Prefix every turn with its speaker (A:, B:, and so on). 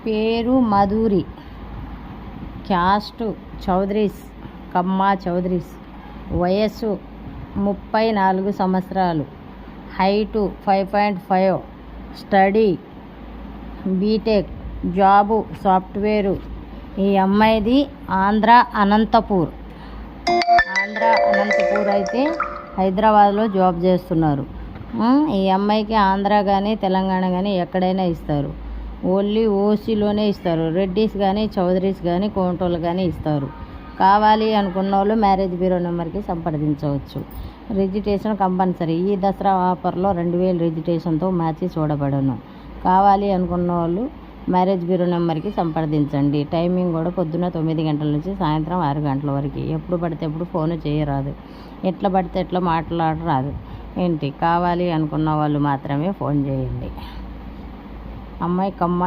A: పేరు మధురి, క్యాస్ట్ చౌదరీస్, కమ్మా చౌదరీస్, వయస్సు 34 సంవత్సరాలు, height 5.5, study BTech, job software. ఈ అమ్మాయిది ఆంధ్ర అనంతపూర్ అయితే హైదరాబాద్లో జాబ్ చేస్తున్నారు. ఈ అమ్మాయికి ఆంధ్ర కానీ తెలంగాణ కానీ ఎక్కడైనా ఇస్తారు. ఓన్లీ ఓసీలోనే ఇస్తారు. రెడ్డిస్ కానీ చౌదరీస్ కానీ కోంటోళ్ళు కానీ ఇస్తారు. కావాలి అనుకున్న వాళ్ళు మ్యారేజ్ బ్యూరో నెంబర్కి సంప్రదించవచ్చు. Registration compulsory. ఈ దసరా ఆఫర్లో 2000 రిజిస్ట్రేషన్తో మ్యాచ్ చూడబడను. కావాలి అనుకున్న వాళ్ళు మ్యారేజ్ బ్యూరో నెంబర్కి సంప్రదించండి. టైమింగ్ కూడా పొద్దున్న 9 గంటల నుంచి సాయంత్రం 6 గంటల వరకు. ఎప్పుడు పడితే ఎప్పుడు ఫోన్ చేయరాదు, ఎట్లా పడితే ఎట్లా మాట్లాడరాదు. ఏంటి కావాలి అనుకున్న వాళ్ళు మాత్రమే ఫోన్ చేయండి. అమ్మాయి కమ్మ